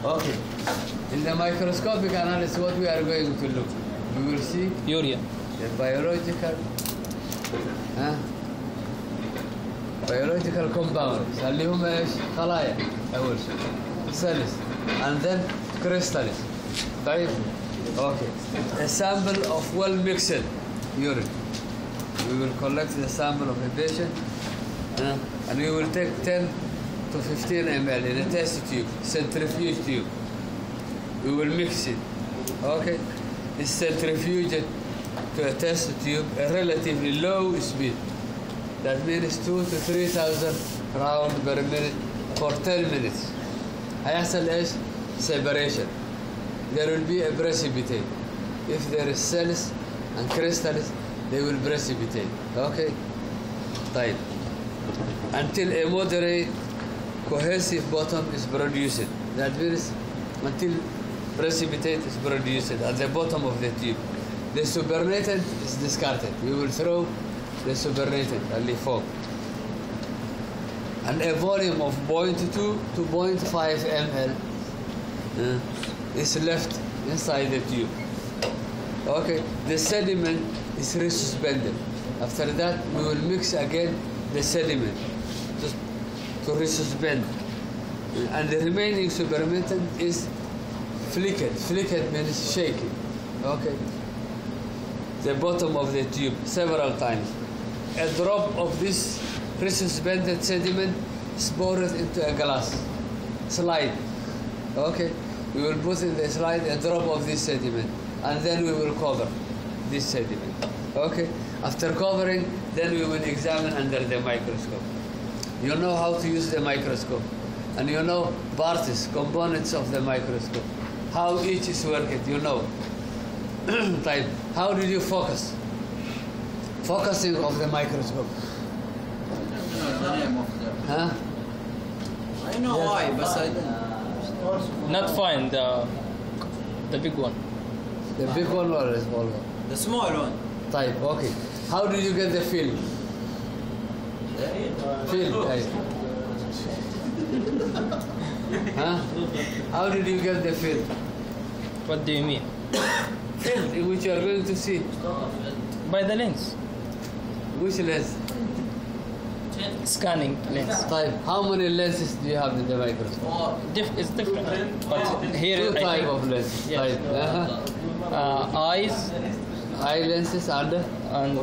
Okay. In the microscopic analysis, what we are going to look? We will see urea. the biological compounds اللي هم ايش؟ خلايا أول شيء cells and then crystals. طيب. Okay. A sample of well mixed urine. We will collect the sample of a patient and we will take 10 to 15 ml in a test tube, centrifuge tube. We will mix it. Okay. It's centrifuged to a test tube at relatively low speed. That means 2 to 3,000 rounds per minute for 10 minutes. هيحصل ايش؟ Separation. There will be a precipitate. If there is cells and crystals, they will precipitate. Okay? طيب. Until a moderate cohesive bottom is produced. That means until precipitate is produced at the bottom of the tube. The supernatant is discarded. We will throw the supernatant اللي فوق. And a volume of 0.2 to 0.5 ml is left inside the tube. Okay, the sediment is resuspended. After that, we will mix again the sediment to resuspend. And the remaining supernatant is flicked. Flicked means shaking. Okay. The bottom of the tube several times. A drop of this resuspended sediment is poured into a glass slide. Okay. We will put in the slide a drop of this sediment and then we will cover this sediment. Okay. After covering, then we will examine under the microscope. You know how to use the microscope and you know parts, components of the microscope. How each is working, you know. Type. How did you focus? Focusing of the microscope. Huh? I know why, but I Not fine, the big one. The big one or the small one? the small one. Type. Okay. How did you get the film? Film. Type. Huh? How did you get the film? What do you mean? Film in which you are going to see. By the lens. Which lens? Scanning lens. Type. How many lenses do you have in the microscope? It's different. But here Two I type think, of lenses. yes. Type. Eyes Eye lenses and and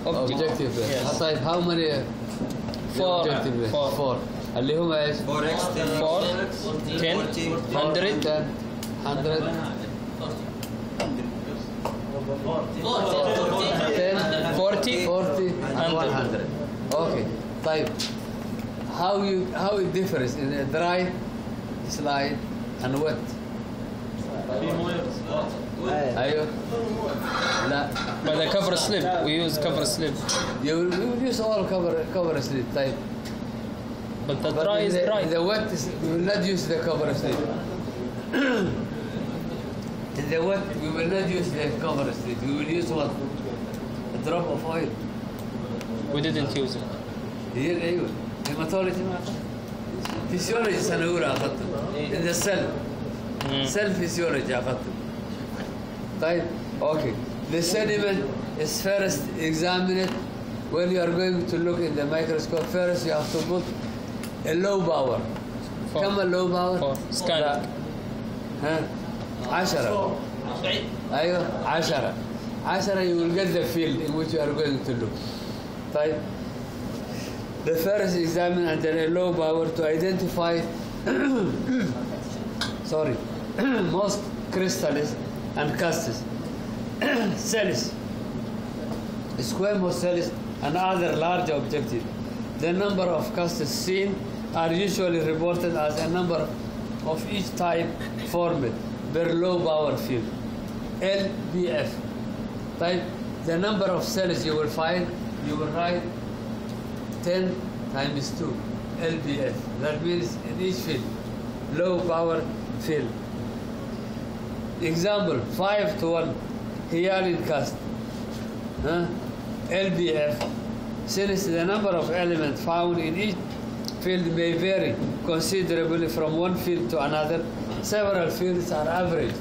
objective lens. Yes. Type. How many? Four. Objective lens. Four. Four. اللي هم ايش؟ 4x 4, 10, 100, 10, 100, 10, 40, 40 and 100. Okay. طيب. How it differs in a dry slide and wet? أيوه. لا. by the cover slip. We use cover slip. You will use all cover slip. طيب. But the But dry is dry. the wet is, we will not use the cover slip. In the wet, we will not use the cover slip. We will use what? A drop of oil. We didn't use it. هي ايوه هيماتولوجي ما فيسيولوجي سنه اولى اخذته in the cell cell physiology اخذته. طيب اوكي. The sediment is first examined when you are going to look in the microscope. First you have to put a low power. كم low power؟ scanning. ها 10. ايوه 10 you will get the field in which you are going to look. طيب. The first examine under a low power to identify most crystals and casts, cells, squamous cells and other large objectives. The number of casts seen are usually reported as a number of each type formed per low power field, LBF. Type the number of cells you will find, you will write 10 times 2, LBF. That means in each field, low power field. Example, 5 to 1, hyaline cast, LBF. Since the number of elements found in each field may vary considerably from one field to another. Several fields are average.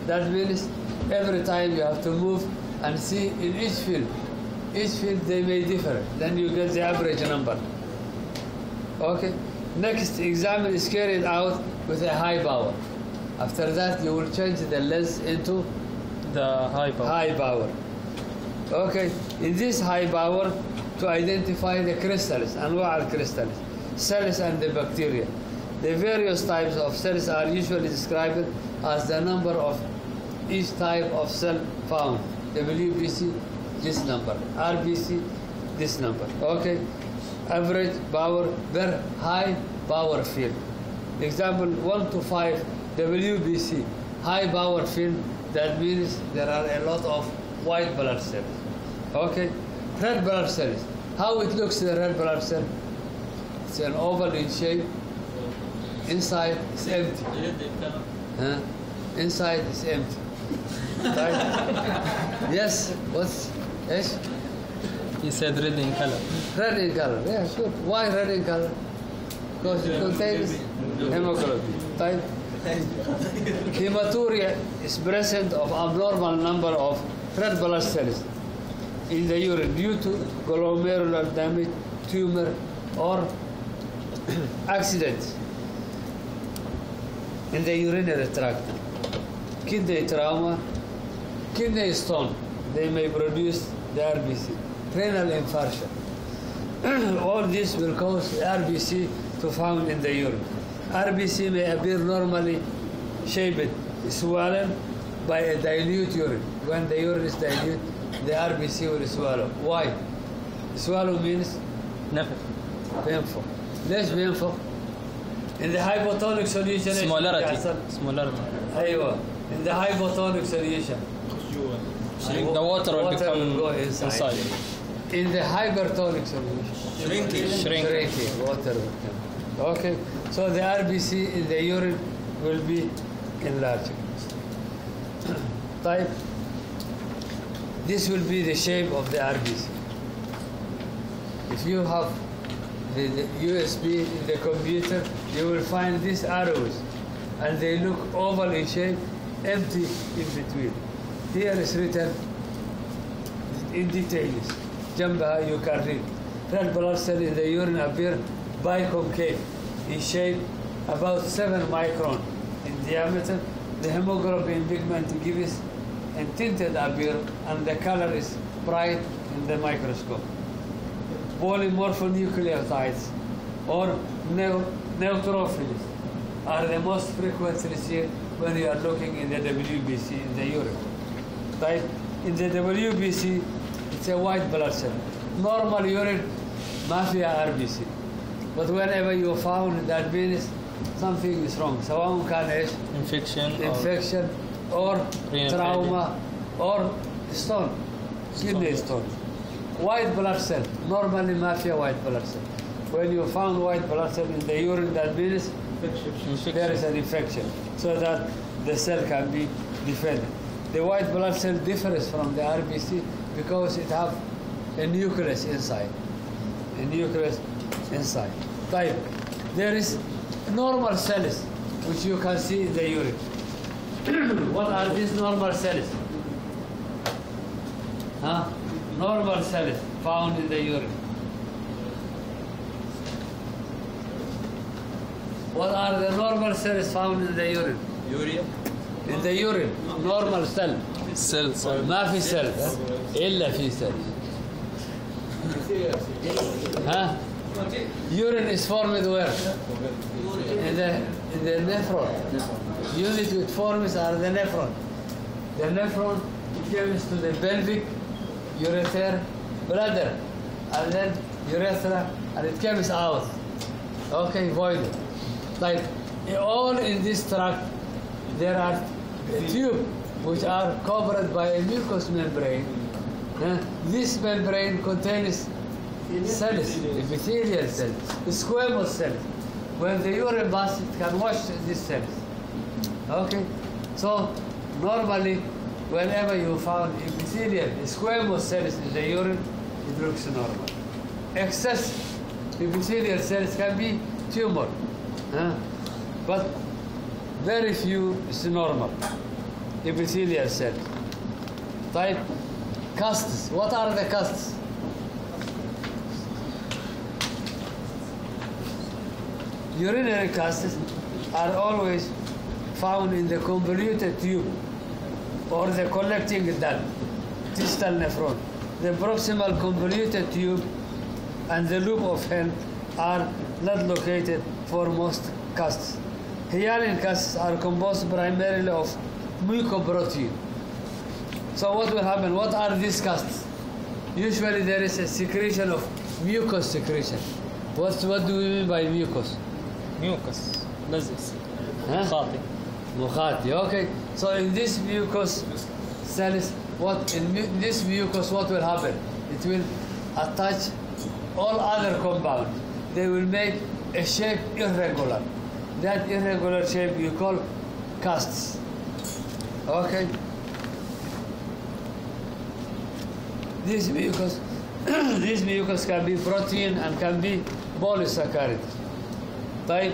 That means every time you have to move and see in each field they may differ. Then you get the average number. Okay. Next example is carried out with a high power. After that, you will change the length into The high power. high power. Okay. In this high power, to identify the crystals, anwa' crystals, cells and the bacteria. The various types of cells are usually described as the number of each type of cell found. WBC, this number. RBC, this number. Okay. Average power per high power field. Example 1 to 5 WBC, high power field. That means there are a lot of white blood cells. Okay. Red blood cells. How it looks, the red blood cell? It's an oval in shape. Inside it's empty. Huh? Inside is empty. Right? Yes. What's yes? He said red in color. Red in color. Yeah, sure. Why red in color? Because it contains hemoglobin. Right? Hematuria is present of abnormal number of red blood cells in the urine due to glomerular damage, tumor, or accidents in the urinary tract. Kidney trauma, kidney stone, they may produce the RBC. Renal infarction. All this will cause RBC to found in the urine. RBC may appear normally shaped, swollen by a dilute urine. When the urine is dilute, the RBC will swallow. Why? Swallow means نفخ. painful. ليش painful? In the hypotonic solution إيش Smolarity. بيحصل؟ Smolarity. أيوة. In the hypotonic solution, The water will will become go inside. In the hypertonic solution, shrinking. Water will come. Okay. So the RBC in the urine will be enlarged. Type. This will be the shape of the RBC. If you have the USB in the computer, you will find these arrows, and they look oval in shape, empty in between. Here is written in details. Jamba, you can read. Red blood cells in the urine appear biconcave in shape, about 7 micron in diameter. The hemoglobin pigment gives a tinted appear, and the color is bright in the microscope. Polymorphonucleotides or neutrophils are the most frequently seen when you are looking in the WBC in the urine. Right? In the WBC, it's a white blood cell. Normal urine, mafia RBC. But whenever you found that means something is wrong. سواء كان إيش؟ infection or trauma or stone, kidney stone. White blood cell, normally mafia white blood cell. When you found white blood cell in the urine, that means there is an infection, so that the cell can be defended. The white blood cell differs from the RBC because it has a nucleus inside. A nucleus inside. Type. There is normal cells which you can see in the urine. What are these normal cells? Huh? Normal cells found in the urine. What are the normal cells found in the urine? Urea. In the urine, normal cell. Cells. ما في cell إلا في cell. ها? Urine is formed where? In the nephron. Unit which forms are the nephron. The nephron comes to the pelvic, ureter, bladder, and then urethra, and it comes out. Okay, void. Like all in this tract, there are tubes which are covered by a mucous membrane. This membrane contains cells, epithelial cells, squamous cells. When the urine passes, it can wash these cells. Okay? So, normally, whenever you found epithelial, squamous cells in the urine, it looks normal. Excess epithelial cells can be tumor. But very few is normal epithelial cells. Type casts. What are the casts? Urinary casts are always found in the convoluted tube or the collecting duct, distal nephron. The proximal convoluted tube and the loop of Henle are not located for most casts. Hyaline casts are composed primarily of mucoprotein. So what will happen? What are these casts? Usually there is a secretion of mucus secretion. What do we mean by mucus? Mucus. لزز. Huh? خاطي. Mukhati. Okay. So in this mucus cells, this mucus, what will happen? It will attach all other compounds. They will make a shape irregular. That irregular shape you call casts. Okay. This mucus, this mucus can be protein and can be polysaccharide. Right?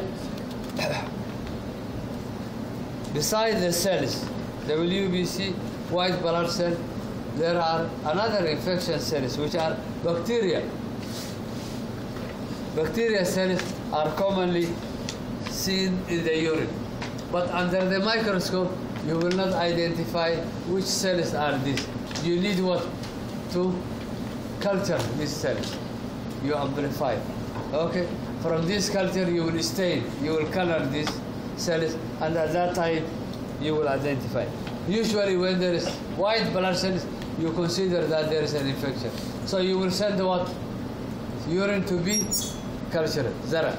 Besides the cells, WBC, white blood cell, there are another infection cells which are bacteria. Bacteria cells are commonly seen in the urine, but under the microscope you will not identify which cells are these. You need what? To culture these cells. You amplify. Okay? From this culture you will stain, you will color these cells, and at that time you will identify. Usually when there is white blood cells, you consider that there is an infection. So you will send what? Urine to be cultured, zara.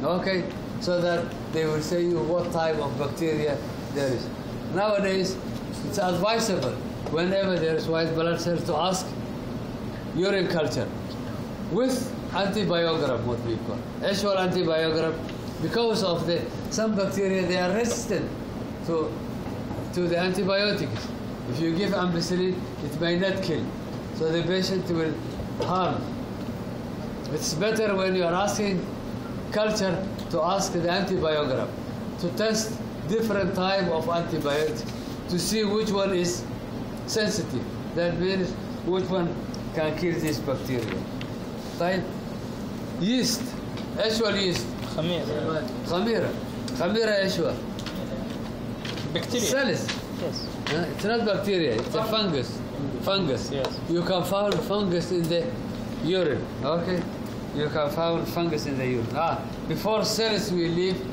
Okay? So that they will say you what type of bacteria there is. Nowadays, it's advisable whenever there is white blood cells to ask urine culture with antibiogram, what we call actual antibiogram, because of some bacteria, they are resistant to the antibiotics. If you give ampicillin, it may not kill, so the patient will harm. It's better when you are asking culture to ask the antibiogram to test different type of antibiotics to see which one is sensitive. That means which one can kill this bacteria. Right? Yeast, actual yeast. خميرة. خميرة actual. Bacteria. Cells. Yes. It's not bacteria, it's a fungus. Fungus. Yes. You can find fungus in the urine. Okay? You can find fungus in the urine. Before cells we leave,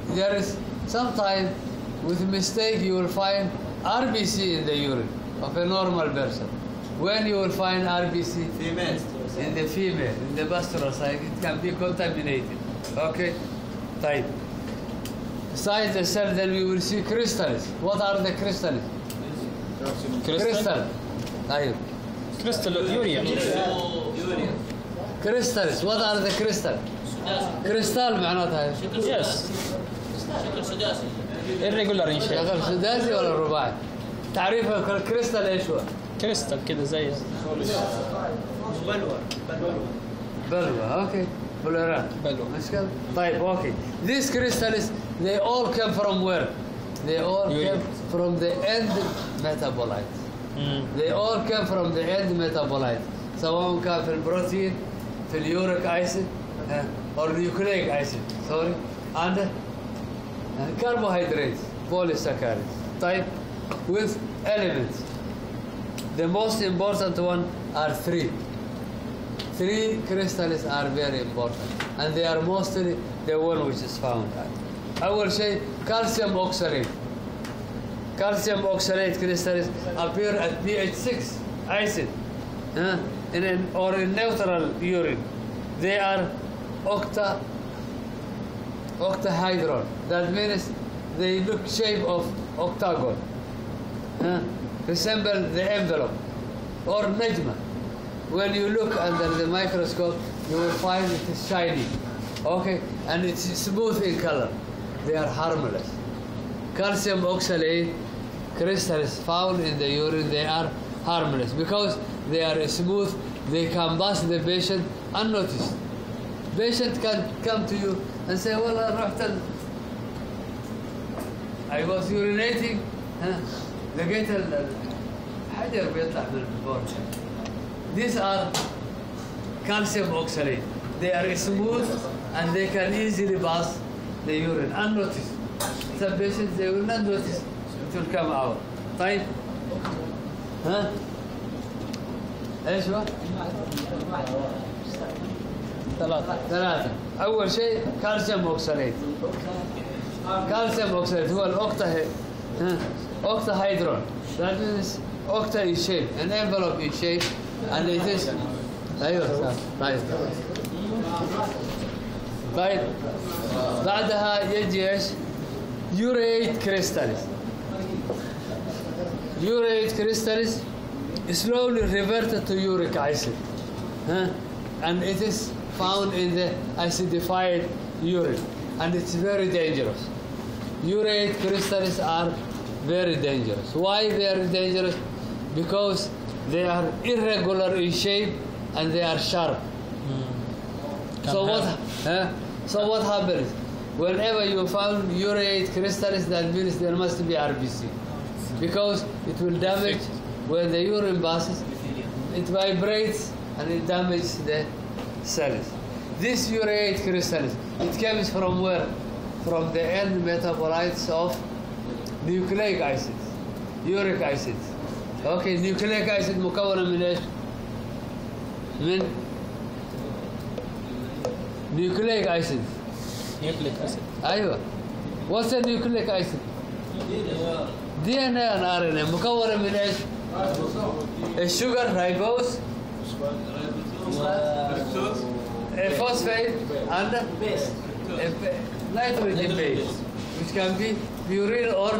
there is sometimes with mistake you will find RBC in the urine of a normal person. When you will find RBC? Female. In the female, in the pastoral side, it can be contaminated. Okay? Type. Besides the cell, then we will see crystals. What are the crystals? Crystal. Type. Crystal urea. crystals. What are the crystal? كريستال معناتها Yes. irregular in shape. شغل سداسي ولا رباعي؟ تعريف الكريستال ايش هو؟ كريستال كده زي بلوى. اوكي بلوران بلوى. مشكلة. طيب اوكي. These crystals they all come from where? They all came from the end metabolite. They all came from the end metabolite. سواء كان في البروتين في اليوريك acid or nucleic acid sorry and carbohydrates polysaccharides type with elements. The most important one are three crystals are very important and they are mostly the one which is found. أول شيء calcium oxalate. Calcium oxalate crystals appear at pH 6 acid or in neutral urine. They are octahedral. That means they look shape of octagon. Resemble the envelope or nejma. When you look under the microscope, you will find it is shiny. Okay, and it's smooth in color. They are harmless. Calcium oxalate crystals found in the urine, they are harmless because they are smooth. They can pass the patient unnoticed. Patient can come to you and say, well, I was urinating, لقيت الحجر بيطلع من البول. These are calcium oxalate. They are smooth and they can easily pass the urine unnoticed. Some patients, they will not notice it will come out. طيب ها ايش هو؟ ثلاثة. أول شيء كالسيوم أوكساليت. كالسيوم أوكساليت هو octahedron. That means octa is shape, an envelope is shape, and it is. أيوه طيب. طيب بعدها يجي ايش؟ urate crystals. Urate crystals slowly reverted to uric acid, and it is found in the acidified urine, and it's very dangerous. Urate crystals are very dangerous. Why very dangerous? Because they are irregular in shape and they are sharp. So what happens? Whenever you found urate crystals, that means there must be RBC, because it will damage when the urine passes. It vibrates and it damages the cells. This urate crystals, it comes from where? From the end metabolites of nucleic acids, uric acids. Okay, nucleic acid مكونة من ايش؟ من nucleic acid. Nucleic acid. ايوه. What's a nucleic acid? DNA and RNA مكونة من ايش؟ الشوجر رايبوز phosphate and nitrogen base, which can be purine or